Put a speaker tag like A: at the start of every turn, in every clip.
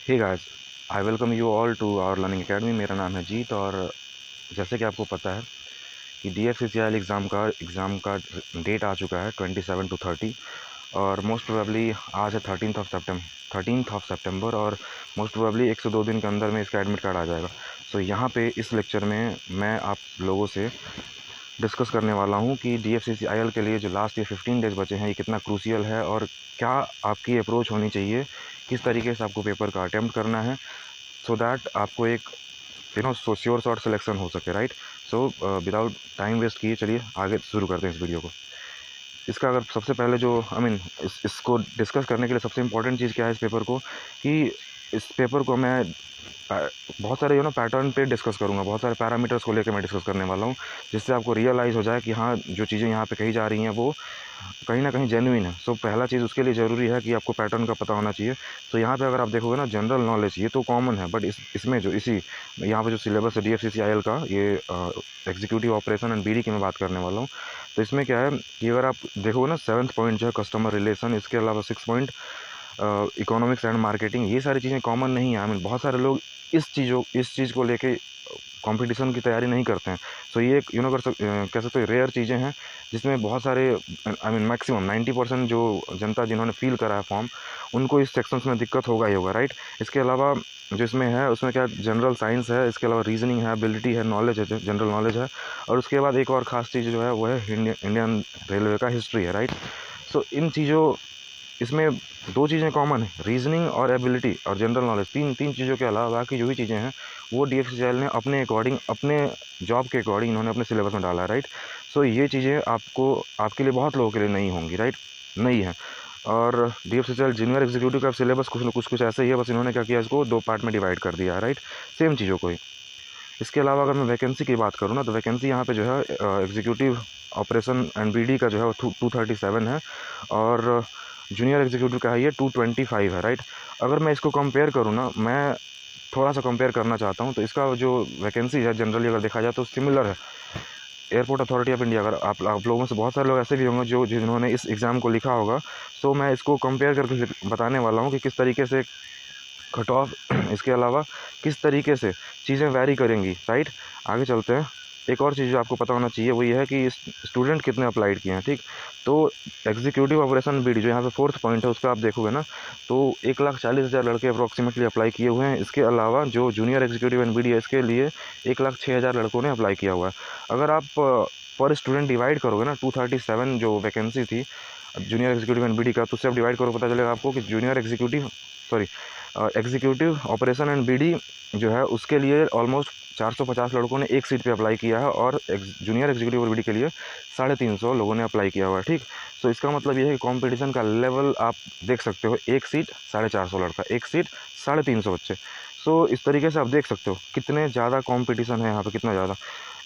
A: Hey guys, I welcome you all to our learning academy. मेरा नाम है जीत और जैसे कि आपको पता है कि DFCCIL एग्ज़ाम का डेट आ चुका है 27 to 30 और मोस्ट प्रोबेबली आज है 13th ऑफ सितंबर और मोस्ट प्रोबेबली 1 से 2 दिन के अंदर में इसका एडमिट कार्ड आ जाएगा। सो यहाँ पे इस लेक्चर में मैं आप लोगों से डिस्कस करने वाला हूँ कि DFCCIL के लिए जो लास्ट ये 15 डेज़ बचे हैं ये कितना क्रूशियल है और क्या आपकी अप्रोच होनी चाहिए, किस तरीके से आपको पेपर का अटैम्प्ट करना है सो दैट आपको एक श्योर शॉर्ट सिलेक्शन हो सके, right. So without time waste किए चलिए आगे शुरू करते हैं इस वीडियो को। इसका अगर सबसे पहले जो इसको डिस्कस करने के लिए सबसे इम्पोर्टेंट चीज़ क्या है इस पेपर को, कि इस पेपर को मैं बहुत सारे पैटर्न पे डिस्कस करूँगा, बहुत सारे पैरामीटर्स को लेकर मैं डिस्कस करने वाला हूँ, जिससे आपको रियलाइज़ हो जाए कि हाँ, जो चीज़ें यहाँ पे कही जा रही हैं वो कहीं ना कहीं जेन्युइन है। सो पहला चीज़ उसके लिए ज़रूरी है कि आपको पैटर्न का पता होना चाहिए। तो यहाँ पे अगर आप देखोगे ना, जनरल नॉलेज ये तो कॉमन है, बट इसमें जो यहाँ पे जो सिलेबस है DFCCIL का, ये एग्जीक्यूटिव ऑपरेशन एंड BD की मैं बात करने वाला हूँ। तो इसमें क्या है कि अगर आप देखोगे ना, 7th पॉइंट जो है कस्टमर रिलेशन, इसके अलावा 6 पॉइंट इकोनॉमिक्स एंड मार्केटिंग, ये सारी चीज़ें कॉमन नहीं है। बहुत सारे लोग इस चीज़ को लेके कंपटीशन की तैयारी नहीं करते हैं। सो ये एक कह सकते हो रेयर चीज़ें हैं, जिसमें बहुत सारे मैक्सिमम 90% जो जनता जिन्होंने फील करा है फॉर्म, उनको इस सेक्शंस में दिक्कत होगा ही होगा, राइट। इसके अलावा जो इसमें है उसमें क्या जनरल साइंस है, इसके अलावा रीजनिंग है, एबिलिटी है, नॉलेज है, जनरल नॉलेज है, और उसके बाद एक और ख़ास चीज़ जो है वो है इंडियन रेलवे का हिस्ट्री है, राइट। सो इन चीज़ों इसमें दो चीज़ें कॉमन है, रीजनिंग और एबिलिटी और जनरल नॉलेज। तीन चीज़ों के अलावा बाकी जो भी चीज़ें हैं वो DFCCIL ने अपने अकॉर्डिंग, अपने जॉब के अकॉर्डिंग इन्होंने अपने सिलेबस में डाला है, राइट। सो ये चीज़ें आपके लिए, बहुत लोगों के लिए नहीं होंगी, राइट, नहीं है। और DFCCIL जूनियर एग्जीक्यूटिव का सिलेबस कुछ ऐसे ही है, बस इन्होंने क्या किया, इसको 2 पार्ट में डिवाइड कर दिया है, राइट, सेम चीज़ों को ही। इसके अलावा अगर मैं वैकेंसी की बात करूँ ना, तो वैकेंसी यहाँ पे जो है एग्जीक्यूटिव ऑपरेशन एंड BD का जो है वो 237 है और जूनियर एग्जीक्यूटिव का है ये 225 है, राइट। अगर मैं इसको कंपेयर करूँ ना, मैं थोड़ा सा कंपेयर करना चाहता हूँ, तो इसका जो वैकेंसी है जनरली अगर देखा जाए तो सिमिलर है। एयरपोर्ट अथॉरिटी ऑफ इंडिया, अगर आप लोगों में से बहुत सारे लोग ऐसे भी होंगे जिन्होंने इस एग्ज़ाम को लिखा होगा, सो मैं इसको कंपेयर करके बताने वाला हूँ कि किस तरीके से कट ऑफ इसके अलावा किस तरीके से चीज़ें वैरी करेंगी, राइट। आगे चलते हैं। एक और चीज़ जो आपको पता होना चाहिए वो ये है कि स्टूडेंट कितने अप्लाइड किए हैं, ठीक। तो एग्जीक्यूटिव ऑपरेशन BD जो यहाँ पे 4th पॉइंट है, उसका आप देखोगे ना, तो 1,40,000 लड़के अप्रॉक्सीमेटली अप्लाई किए हुए हैं। इसके अलावा जो जूनियर एग्जीक्यूटिव एंड BD है, इसके लिए 1,06,000 लड़कों ने अप्लाई किया हुआ है। अगर आप पर स्टूडेंट डिवाइड करोगे ना, 237 जो वैकेंसी थी जूनियर एग्जीक्यूटिव एंड BD का, तो उससे आप डिवाइड करो, पता चलेगा आपको कि एग्जीक्यूटिव ऑपरेशन एंड BD जो है उसके लिए ऑलमोस्ट 450 लड़कों ने एक सीट पे अप्लाई किया है और जूनियर एग्जीक्यूटिव और BD के लिए 350 लोगों ने अप्लाई किया हुआ है, ठीक। सो इसका मतलब ये है कि कंपटीशन का लेवल आप देख सकते हो, एक सीट 450 लड़का, एक सीट 350 बच्चे। सो इस तरीके से आप देख सकते हो कितने ज़्यादा कंपटीशन है यहाँ पे, कितना ज़्यादा।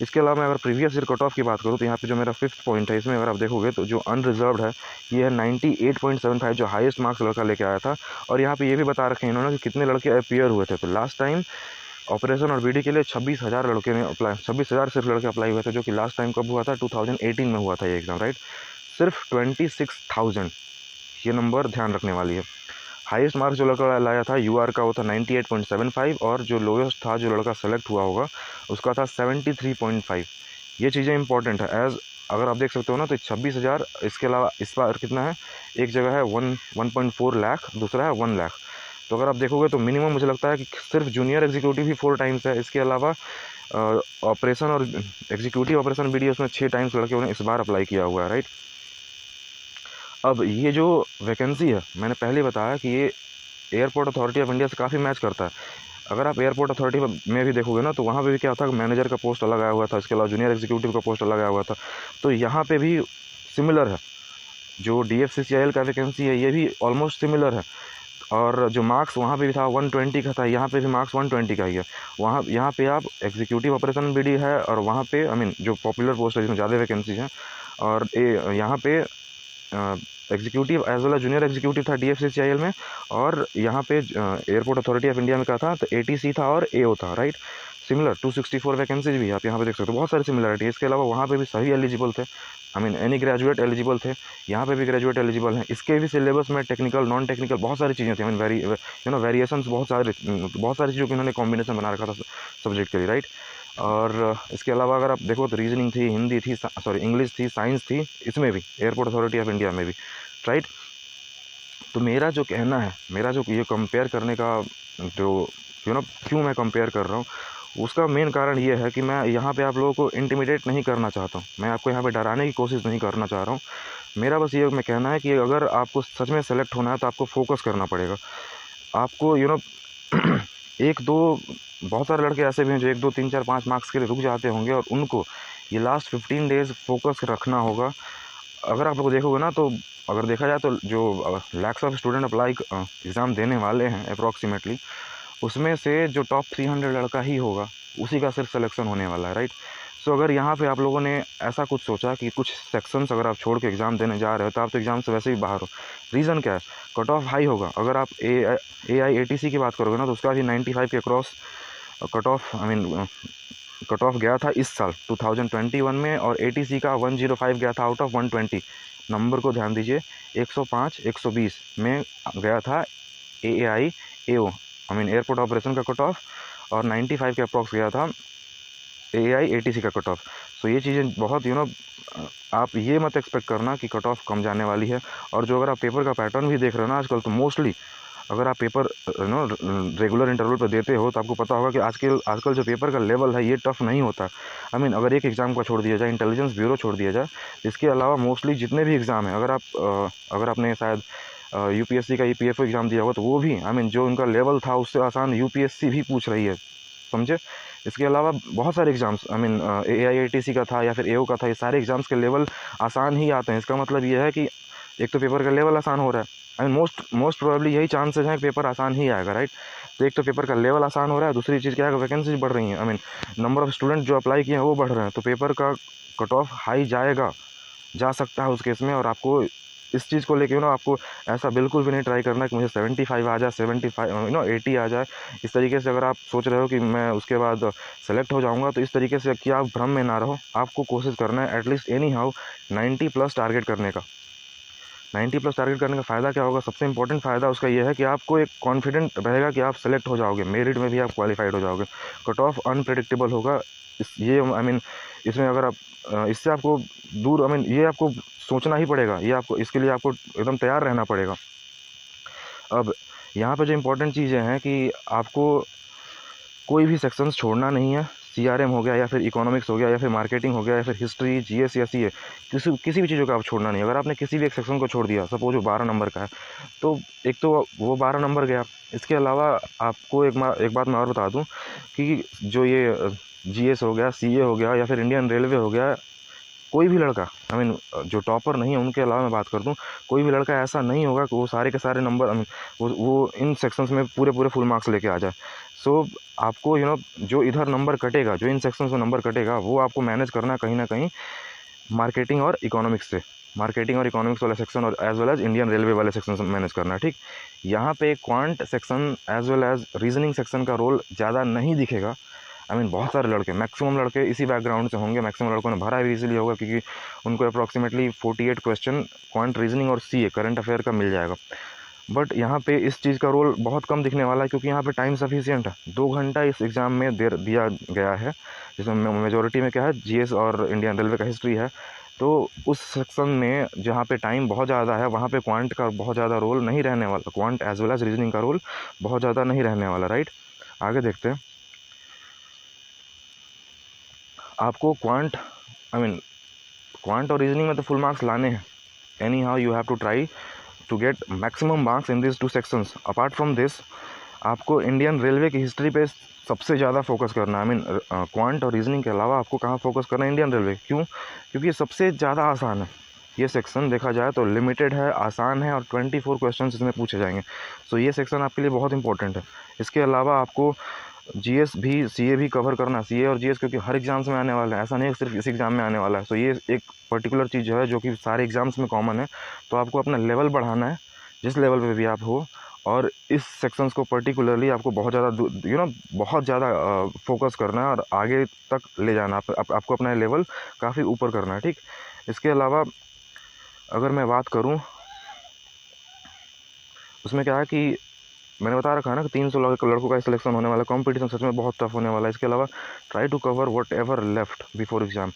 A: इसके अलावा मैं अगर प्रीवियस ईयर कट ऑफ की बात करूँ, तो यहाँ पे जो मेरा 5th पॉइंट है, इसमें अगर आप देखोगे तो जो अनरिजर्व्ड है ये है 98.75, जो हाईएस्ट मार्क्स लड़का लेके आया था। और यहाँ पे ये भी बता रखे हैं इन्होंने कि कितने लड़के अपीयर हुए थे। तो लास्ट टाइम ऑपरेशन और BD के लिए 26,000 लड़के ने अप्लाई, 26,000 सिर्फ लड़के अप्लाई हुए थे, जो कि लास्ट टाइम कब हुआ था, 2018 में हुआ था ये एग्ज़ाम, राइट। सिर्फ 26,000, ये नंबर ध्यान रखने वाली है। हाईएस्ट मार्क्स जो लड़का लाया था UR का, वो था 98.75, और जो लोएस्ट था, जो लड़का सेलेक्ट हुआ होगा, उसका था 73.5। ये चीज़ें इंपॉर्टेंट है। अगर आप देख सकते हो ना, तो 26,000, इसके अलावा इस बार कितना है, एक जगह है 1.4 लाख, दूसरा है 1 लाख। तो अगर आप देखोगे तो मिनिमम मुझे लगता है कि सिर्फ जूनियर एग्जीक्यूटिव ही 4 टाइम्स है। इसके अलावा ऑपरेशन और एग्जीक्यूटिव ऑपरेशन BD, उसमें 6 टाइम्स लड़के उन्हें इस बार अप्लाई किया हुआ है, राइट। अब ये जो वैकेंसी है, मैंने पहले बताया कि ये एयरपोर्ट अथॉरिटी ऑफ इंडिया से काफ़ी मैच करता है। अगर आप एयरपोर्ट अथॉरिटी में भी देखोगे ना, तो वहाँ पे भी क्या था, मैनेजर का पोस्ट अलग आया हुआ था, इसके अलावा जूनियर एग्जीक्यूटिव का पोस्ट अलग आया हुआ था। तो यहाँ पे भी सिमिलर है। जो DFCCIL का वैकेंसी है ये भी ऑलमोस्ट सिमिलर है, और जो मार्क्स वहाँ पे भी था 120 का था, यहाँ पे भी मार्क्स 120 का ही है। यहाँ पे आप एग्जीक्यूटिव ऑपरेशन BD है, और वहाँ पे जो पॉपुलर पोस्ट है जिसमें ज़्यादा वैकेंसी है, और यहाँ पे executive as well junior executive था DFCCIL में, और यहाँ पे एयरपोर्ट अथॉरिटी ऑफ इंडिया में क्या था, तो ATC था और AO था, राइट। सिमिलर 264 वैकेंसीज भी आप यहाँ पे देख सकते हो, बहुत सारी सिमिलरिटी है। इसके अलावा वहाँ पे भी सभी एलिजिबल थे, I mean any graduate eligible थे, यहाँ पे भी ग्रेजुएट एलिजिबल हैं। इसके भी सिलेबस में टेक्निकल, नॉन टेक्निकल बहुत सारी चीज़ें थी। आई मीन वेरिएशंस बहुत सारी चीज़ों की उन्होंने कॉम्बिनेशन बना रखा था सब्जेक्ट के लिए, राइट। और इसके अलावा अगर आप देखो तो रीजनिंग थी, हिंदी थी, सॉरी इंग्लिश थी, साइंस थी, इसमें भी एयरपोर्ट अथॉरिटी ऑफ इंडिया में भी, राइट। तो मेरा जो कहना है, मेरा जो ये कंपेयर करने का जो क्यों मैं कंपेयर कर रहा हूँ, उसका मेन कारण ये है कि मैं यहाँ पे आप लोगों को इंटिमिडेट नहीं करना चाहता हूँ, मैं आपको यहाँ पे डराने की कोशिश नहीं करना चाह रहा हूँ। मेरा बस ये मैं कहना है कि अगर आपको सच में सेलेक्ट होना है तो आपको फोकस करना पड़ेगा। आपको एक दो, बहुत सारे लड़के ऐसे भी हैं जो 1 2 3 4 5 मार्क्स के लिए रुक जाते होंगे, और उनको ये लास्ट 15 डेज़ फोकस रखना होगा। अगर आप लोग देखोगे ना, तो अगर देखा जाए तो जो lakhs of student apply exam देने वाले हैं अप्रॉक्सीमेटली, उसमें से जो टॉप 300 लड़का ही होगा, उसी का सिर्फ सिलेक्शन होने वाला है, राइट। सो अगर यहाँ पे आप लोगों ने ऐसा कुछ सोचा कि कुछ सेक्शंस अगर आप छोड़ के एग्ज़ाम देने जा रहे हो, तो आप तो एग्ज़ाम से वैसे ही बाहर हो। रीज़न क्या है? कट ऑफ हाई होगा। अगर आप AIATC की बात करोगे ना, तो उसका भी 95 के cross cut off, I mean cut off गया था इस साल 2021 में, और ATC का 105 गया था आउट ऑफ 120। नंबर को ध्यान दीजिए, 105 120 में गया था AAIAO, I mean airport operation का कट ऑफ, और 95 के अप्रॉक्स गया था AIATC का कट ऑफ। सो ये चीज़ें बहुत आप ये मत एक्सपेक्ट करना कि कट ऑफ कम जाने वाली है। और जो अगर आप पेपर का पैटर्न भी देख रहे हो ना आजकल, तो मोस्टली अगर आप पेपर रेगुलर इंटरवल पर देते हो, तो आपको पता होगा कि आजकल जो पेपर का लेवल है ये टफ नहीं होता। आई मीन अगर एक एग्ज़ाम को छोड़ दिया जाए, इंटेलिजेंस ब्यूरो छोड़ दिया जाए, इसके अलावा मोस्टली जितने भी एग्ज़ाम हैं, अगर आपने शायद UPSC का EPFO एग्ज़ाम दिया होगा, तो वो भी आई मीन जो उनका लेवल था उससे आसान UPSC भी पूछ रही है, समझे। इसके अलावा बहुत सारे एग्ज़ाम्स, आई मीन AIATC का था या फिर AO का था, ये सारे एग्ज़ाम्स के लेवल आसान ही आते हैं। इसका मतलब ये है कि एक तो पेपर का लेवल आसान हो रहा है, आई मीन मोस्ट प्रोबेबली यही चांसेस हैं कि पेपर आसान ही आएगा, राइट। तो एक तो पेपर का लेवल आसान हो रहा है, दूसरी चीज़ क्या है, वैकेंसीज बढ़ रही हैं, I mean number of student जो अप्लाई किए हैं वो बढ़ रहे हैं, तो पेपर का कट ऑफ हाई जा सकता है उस केस में। और आपको इस चीज़ को लेके आपको ऐसा बिल्कुल भी नहीं ट्राई करना कि मुझे 75 आ जाए, 75 80 आ जाए। इस तरीके से अगर आप सोच रहे हो कि मैं उसके बाद सेलेक्ट हो जाऊंगा, तो इस तरीके से कि आप भ्रम में ना रहो। आपको कोशिश करना है एटलीस्ट एनी हाउ 90+ टारगेट करने का। 90+ टारगेट करने का फ़ायदा क्या होगा? सबसे इंपॉर्टेंट फ़ायदा उसका ये है कि आपको एक कॉन्फिडेंट रहेगा कि आप सेलेक्ट हो जाओगे, मेरिट में भी आप क्वालिफाइड हो जाओगे। कट ऑफ अनप्रेडिक्टेबल होगा, आई मीन इसमें अगर आप इससे आपको दूर, आई मीन ये आपको सोचना ही पड़ेगा, ये आपको इसके लिए आपको एकदम तैयार रहना पड़ेगा। अब यहाँ पे जो इम्पोर्टेंट चीज़ें हैं कि आपको कोई भी सेक्शंस छोड़ना नहीं है। CRM हो गया, या फिर इकोनॉमिक्स हो गया, या फिर मार्केटिंग हो गया, या फिर हिस्ट्री, GS या CA, किसी भी चीज़ों का आप छोड़ना नहीं। अगर आपने किसी भी एक सेक्शन को छोड़ दिया, सपोज वो 12 नंबर का है, तो एक तो वो 12 नंबर गया। इसके अलावा आपको एक बात मैं और बता दूं कि जो ये GS हो गया, CA हो गया, या फिर इंडियन रेलवे हो गया, कोई भी लड़का, आई मीन जो टॉपर नहीं है उनके अलावा मैं बात कर दूं, कोई भी लड़का ऐसा नहीं होगा कि वो सारे के सारे नंबर, आई मीन वो इन सेक्शंस में पूरे फुल मार्क्स लेके आ जाए। सो आपको जो इधर नंबर कटेगा, जो इन सेक्शंस में नंबर कटेगा, वो आपको मैनेज करना है कहीं ना कहीं मार्केटिंग और इकोनॉमिक्स से। मार्केटिंग और इकोनॉमिक्स वाले सेक्शन, और as well as Indian railway वाले सेक्शन से मैनेज करना है, ठीक। यहाँ पे quant section as well as reasoning section का रोल ज़्यादा नहीं दिखेगा। आई मीन बहुत सारे लड़के, मैक्सिमम लड़के इसी बैकग्राउंड से होंगे, मैक्सिमम लड़कों ने भरा भी इसीलिए होगा क्योंकि उनको अप्रॉक्सीमेटली 48 क्वेश्चन क्वांट रीजनिंग और CA करंट अफेयर का मिल जाएगा। बट यहाँ पे इस चीज़ का रोल बहुत कम दिखने वाला है, क्योंकि यहाँ पे टाइम सफिशिएंट है। 2 घंटा इस एग्ज़ाम में दिया गया है, जिसमें मेजोरिटी में क्या है, GS और इंडियन रेलवे का हिस्ट्री है। तो उस सेक्शन में जहाँ पे टाइम बहुत ज़्यादा है, वहाँ पे क्वांट का बहुत ज़्यादा रोल नहीं रहने वाला, quant as well as reasoning का रोल बहुत ज़्यादा नहीं रहने वाला, राइट। आगे देखते हैं। आपको क्वांट और रीजनिंग में तो फुल मार्क्स लाने हैं। Anyhow you have to try to get maximum marks in this 2 sections. Apart from this, आपको इंडियन रेलवे की हिस्ट्री पे सबसे ज़्यादा फोकस करना है। आई मीन क्वांट और रीजनिंग के अलावा आपको कहाँ फोकस करना है? Indian railway. क्यों? क्योंकि ये सबसे ज़्यादा आसान है। ये सेक्शन देखा जाए तो लिमिटेड है, आसान है, और 24 क्वेश्चन इसमें पूछे जाएंगे। सो ये सेक्शन आपके लिए बहुत इंपॉर्टेंट है। इसके अलावा आपको GS भी, CA भी कवर करना, CA और GS, क्योंकि हर एग्ज़ाम्स में आने वाला है, ऐसा नहीं है सिर्फ इस एग्ज़ाम में आने वाला है। सो ये एक पर्टिकुलर चीज़ जो है जो कि सारे एग्ज़ाम्स में कॉमन है। तो आपको अपना लेवल बढ़ाना है, जिस लेवल पे भी आप हो, और इस सेक्शंस को पर्टिकुलरली आपको बहुत ज़्यादा बहुत ज़्यादा फोकस करना है और आगे तक ले जाना। आपको अपना लेवल काफ़ी ऊपर करना है, ठीक। इसके अलावा अगर मैं बात करूं, उसमें क्या है कि मैंने बता रखा है ना कि 300 लड़कों का सिलेक्शन होने वाला है। कॉम्पिटिशन सच में बहुत टफ होने वाला है। इसके अलावा try to cover whatever left before exam.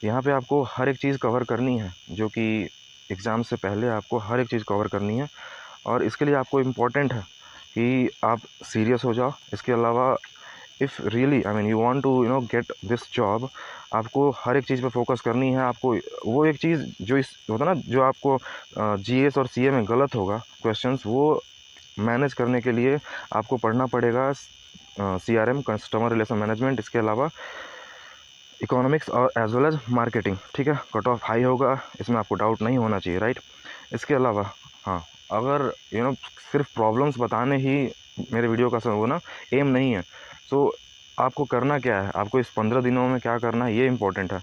A: यहाँ पे आपको हर एक चीज़ कवर करनी है, जो कि एग्ज़ाम से पहले आपको हर एक चीज़ कवर करनी है, और इसके लिए आपको इम्पोर्टेंट है कि आप सीरियस हो जाओ। इसके अलावा if really I mean you want to get this job, आपको हर एक चीज़ पे फोकस करनी है। आपको वो एक चीज़ जो इस होता है ना, जो आपको जीएस और सीए में गलत होगा क्वेश्चंस, वो मैनेज करने के लिए आपको पढ़ना पड़ेगा सीआरएम, कस्टमर रिलेशन मैनेजमेंट, इसके अलावा इकोनॉमिक्स और एज वेल एज मार्केटिंग। ठीक है, कट ऑफ हाई होगा, इसमें आपको डाउट नहीं होना चाहिए, राइट। इसके अलावा हाँ, अगर सिर्फ प्रॉब्लम्स बताने ही मेरे वीडियो का वो ना एम नहीं है, तो आपको करना क्या है, आपको इस 15 दिनों में क्या करना है, ये इंपॉर्टेंट है।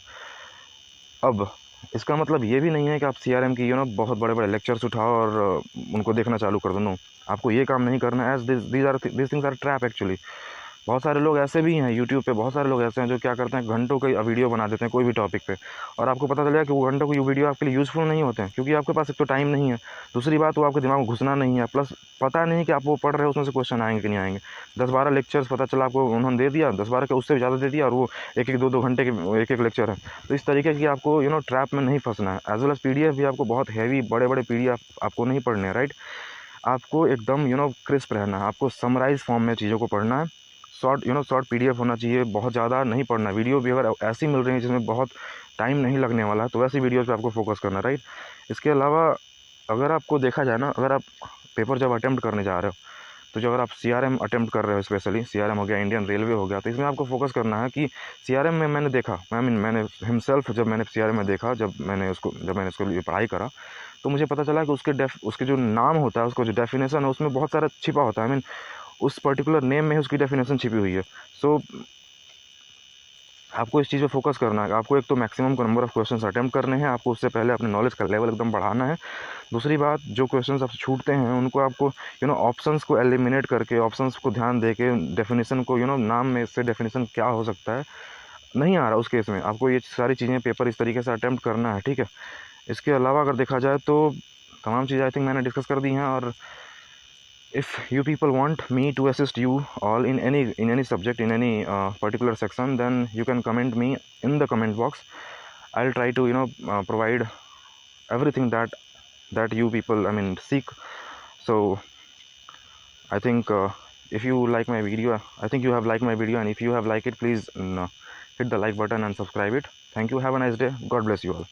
A: अब इसका मतलब ये भी नहीं है कि आप सीआरएम की बहुत बड़े बड़े लेक्चर्स उठाओ और उनको देखना चालू कर दो। नो, आपको ये काम नहीं करना है। As this things are trap actually. बहुत सारे लोग ऐसे भी हैं यूट्यूब पे, बहुत सारे लोग ऐसे हैं जो क्या करते हैं, घंटों का वीडियो बना देते हैं कोई भी टॉपिक पे, और आपको पता चलेगा कि वो घंटों की वीडियो आपके लिए यूज़फुल नहीं होते हैं, क्योंकि आपके पास एक तो टाइम नहीं है, दूसरी बात वो आपके दिमाग में घुसना नहीं है, प्लस पता नहीं कि आप वो पढ़ रहे हो उसमें से क्वेश्चन आएंगे कि नहीं आएंगे। 10-12 लेक्चर्स पता चला आपको उन्होंने दे दिया, 10-12 के उससे ज़्यादा दे दिया, और वो 1-1 2-2 घंटे के एक लेक्चर है। तो इस तरीके की आपको ट्रैप में नहीं फंसना है। एज वेल एज पीडीएफ भी आपको बहुत हैवी बड़े बड़े पीडीएफ आपको नहीं पढ़ने हैं, राइट। आपको एकदम क्रिस्प रहना है, आपको समराइज फॉर्म में चीज़ों को पढ़ना है। शॉर्ट पीडीएफ होना चाहिए, बहुत ज़्यादा नहीं पढ़ना। वीडियो भी अगर ऐसी मिल रही है जिसमें बहुत टाइम नहीं लगने वाला है, तो वैसी वीडियोज़ पे आपको फोकस करना, राइट। इसके अलावा अगर आपको देखा जाए ना, अगर आप पेपर जब अटैम्प्ट करने जा रहे हो, तो जो अगर आप सीआरएम अटैम्प्ट कर रहे हो, स्पेशली सीआरएम हो गया, इंडियन रेलवे हो गया, तो इसमें आपको फोकस करना है कि सीआरएम में मैंने देखा, मैंने हिमसेल्फ जब मैंने सीआरएम में देखा, जब मैंने उसको लिए पढ़ाई करा, तो मुझे पता चला कि उसके जो नाम होता है, उसका जो डेफिनेशन है, उसमें बहुत सारा छिपा होता है। उस पर्टिकुलर नेम में ही उसकी डेफिनेशन छिपी हुई है। सो आपको इस चीज़ पे फोकस करना है। आपको एक तो मैक्सिमम को नंबर ऑफ़ क्वेश्चंस अटेम्प्ट करने हैं, आपको उससे पहले अपने नॉलेज का लेवल एकदम बढ़ाना है। दूसरी बात, जो क्वेश्चंस आपसे छूटते हैं उनको आपको ऑप्शंस को एलिमिनेट करके, ऑप्शंस को ध्यान दे के, डेफिनेशन को नाम में से डेफिनेशन क्या हो सकता है, नहीं आ रहा उस केस में आपको ये सारी चीज़ें पेपर इस तरीके से अटेम्प्ट करना है, ठीक है। इसके अलावा अगर देखा जाए तो तमाम चीज़ें आई थिंक मैंने डिस्कस कर दी हैं। और if you people want me to assist you all in any subject, in any particular section, then you can comment me in the comment box. I'll try to provide everything that you people seek. So I think if you like my video, I think you have liked my video, and if you have liked it, please hit the like button and subscribe it. Thank you, have a nice day, God bless you all.